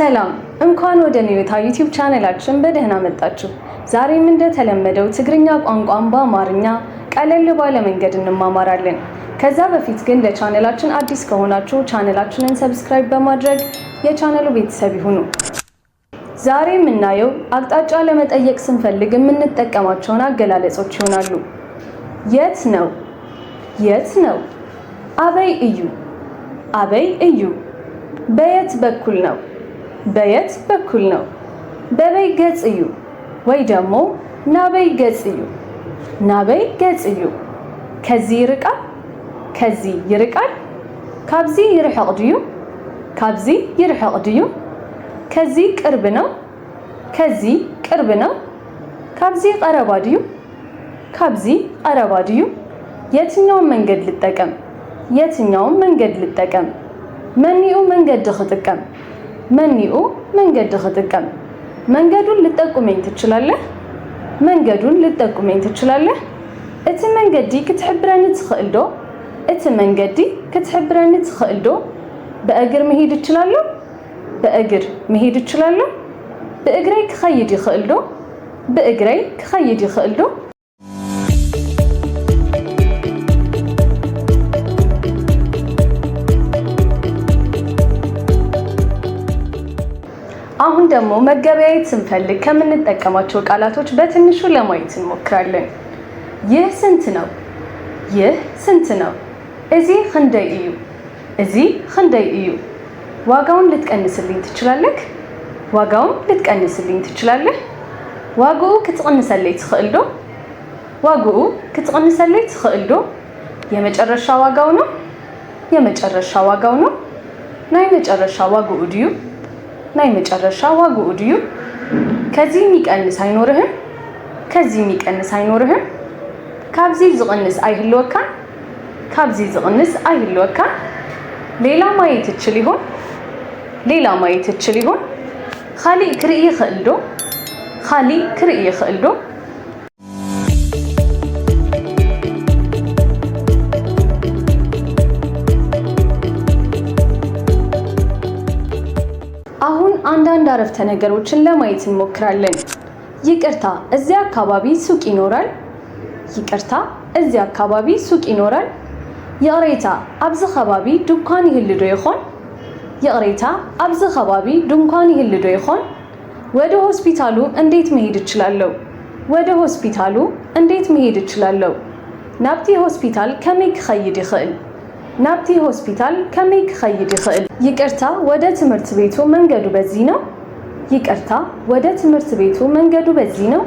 ሰላም እንኳን ወደ ኒውታ ዩቲዩብ ቻናላችን በደህና መጣችሁ። ዛሬም እንደተለመደው ትግርኛ ቋንቋን በአማርኛ ቀለል ባለ መንገድ እንማማራለን። ከዛ በፊት ግን ለቻናላችን አዲስ ከሆናችሁ ቻናላችንን ሰብስክራይብ በማድረግ የቻናሉ ቤተሰብ ይሁኑ። ዛሬ የምናየው አቅጣጫ ለመጠየቅ ስንፈልግ የምንጠቀማቸውን አገላለጾች ይሆናሉ። የት ነው? የት ነው? አበይ እዩ? አበይ እዩ? በየት በኩል ነው? በየት በኩል ነው? በበይ ገጽ እዩ ወይ ደግሞ ናበይ ገጽ እዩ? ናበይ ገጽ እዩ? ከዚህ ይርቃል? ከዚህ ይርቃል? ካብዚ ይርሕቕ ድዩ? ካብዚ ይርሕቕ ድዩ? ከዚህ ቅርብ ነው? ከዚህ ቅርብ ነው? ካብዚ ቀረባ ድዩ? ካብዚ ቀረባ ድዩ? የትኛውን መንገድ ልጠቀም? የትኛውን መንገድ ልጠቀም? መኒኡ መንገድ ክጥቀም? መኒኡ መንገድ ክጥቀም? መንገዱን ልጠቁመኝ ትችላለህ? መንገዱን ልጠቁመኝ ትችላለህ? እቲ መንገዲ ክትሕብረኒ ትኽእል ዶ? እቲ መንገዲ ክትሕብረኒ ትኽእል ዶ? በእግር መሄድ እችላለሁ? በእግር መሄድ እችላለሁ? በእግረይ ክኸይድ ይኽእል ዶ? በእግረይ ክኸይድ ይኽእል ዶ? አሁን ደግሞ መገበያየት ስንፈልግ ከምንጠቀማቸው ቃላቶች በትንሹ ለማየት እንሞክራለን። ይህ ስንት ነው? ይህ ስንት ነው? እዚህ ክንደይ እዩ? እዚህ ክንደይ እዩ? ዋጋውን ልትቀንስልኝ ትችላለህ? ዋጋውን ልትቀንስልኝ ትችላለህ? ዋጋው ክትቀንሰለይ ትኽእል ዶ? ዋጋው ክትቀንሰለይ ትኽእል ዶ? የመጨረሻ ዋጋው ነው? የመጨረሻ ዋጋው ነው? ናይ መጨረሻ ዋጋው ድዩ? ናይ መጨረሻ ዋጋው ድዩ? ከዚህ የሚቀንስ አይኖርህም? ከዚህ የሚቀንስ አይኖርህም? ካብዚ ዝቅንስ አይህልወካን? ካብዚ ዝቅንስ አይህልወካን? ሌላ ማየት እችል ይሆን? ሌላ ማየት እችል ይሆን? ካሊእ ክርኢ ይኽእል ዶ? ካሊእ ክርኢ ይኽእል ዶ? አሁን አንዳንድ አረፍተ ነገሮችን ለማየት እንሞክራለን። ይቅርታ እዚያ አካባቢ ሱቅ ይኖራል? ይቅርታ እዚያ አካባቢ ሱቅ ይኖራል? የቅሬታ ኣብዚ ከባቢ ድንኳን ይህሉ ዶ ይኾን? የቅሬታ ኣብዚ ከባቢ ድንኳን ይህሉ ዶ ይኾን? ወደ ሆስፒታሉ እንዴት መሄድ እችላለሁ? ወደ ሆስፒታሉ እንዴት መሄድ እችላለሁ? ናብቲ ሆስፒታል ከመይ ክኸይድ ይኽእል? ናብቲ ሆስፒታል ከመይ ክኸይድ ይኽእል? ይቅርታ ወደ ትምህርት ቤቱ መንገዱ በዚህ ነው? ይቅርታ ወደ ትምህርት ቤቱ መንገዱ በዚህ ነው?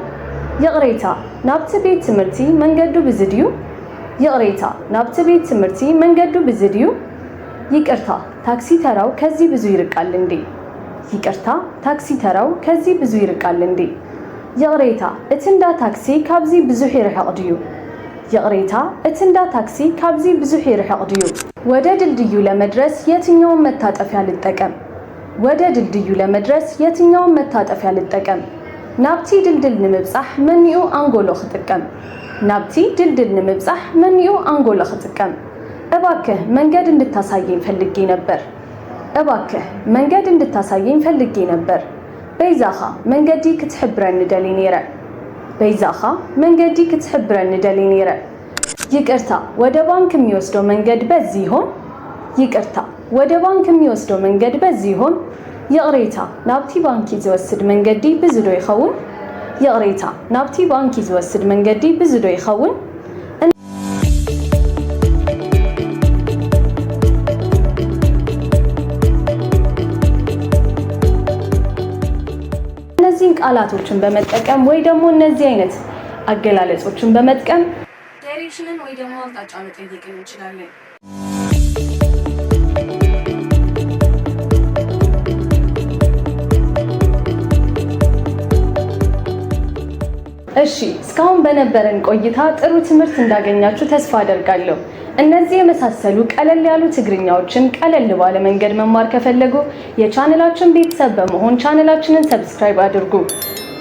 የቅሬታ ናብቲ ቤት ትምህርቲ መንገዱ ብዚ ድዩ? የቅሬታ ናብቲ ቤት ትምህርቲ መንገዱ ብዚ ድዩ? ይቅርታ ታክሲ ተራው ከዚህ ብዙ ይርቃል እንዴ? ይቅርታ ታክሲ ተራው ከዚህ ብዙ ይርቃል እንዴ? የቅሬታ እቲ እንዳ ታክሲ ካብዚ ብዙሕ ይርሕቕ ድዩ? የቅሬታ እቲ እንዳ ታክሲ ካብዚ ብዙሕ ይርሕቕ ድዩ? ወደ ድልድዩ ለመድረስ የትኛውን መታጠፊያ ልጠቀም? ወደ ድልድዩ ለመድረስ የትኛውን መታጠፊያ ልጠቀም? ናብቲ ድልድል ንምብጻሕ መኒኡ አንጎሎ ክጥቀም? ናብቲ ድልድል ንምብጻሕ መኒኡ አንጎሎ ክጥቀም? እባክህ መንገድ እንድታሳየኝ ፈልጌ ነበር። እባክህ መንገድ እንድታሳየኝ ፈልጌ ነበር። በይዛኻ መንገዲ ክትሕብረኒ ደሊ ነይረ። በይዛኻ መንገዲ ክትሕብረኒ ደሊ ነይረ። ይቅርታ ወደ ባንክ የሚወስደው መንገድ በዚህ ይሆን? ይቅርታ ወደ ባንክ የሚወስደው መንገድ በዚህ ይሆን? የቅሬታ ናብቲ ባንኪ ዝወስድ መንገዲ ብዙ ዶ ይኸውን? የቅሬታ ናብቲ ባንኪ ዝወስድ መንገዲ ብዙ ዶ ይኸውን? እነዚህን ቃላቶችን በመጠቀም ወይ ደግሞ እነዚህ አይነት አገላለጾችን በመጥቀም ዳይሬክሽንን ወይ ደግሞ አቅጣጫ መጠየቅ እንችላለን። እሺ እስካሁን በነበረን ቆይታ ጥሩ ትምህርት እንዳገኛችሁ ተስፋ አደርጋለሁ። እነዚህ የመሳሰሉ ቀለል ያሉ ትግርኛዎችን ቀለል ባለ መንገድ መማር ከፈለጉ የቻናላችን ቤተሰብ በመሆን ቻናላችንን ሰብስክራይብ አድርጉ።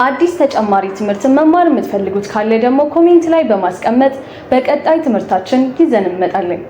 አዲስ ተጨማሪ ትምህርትን መማር የምትፈልጉት ካለ ደግሞ ኮሜንት ላይ በማስቀመጥ በቀጣይ ትምህርታችን ይዘን እንመጣለን።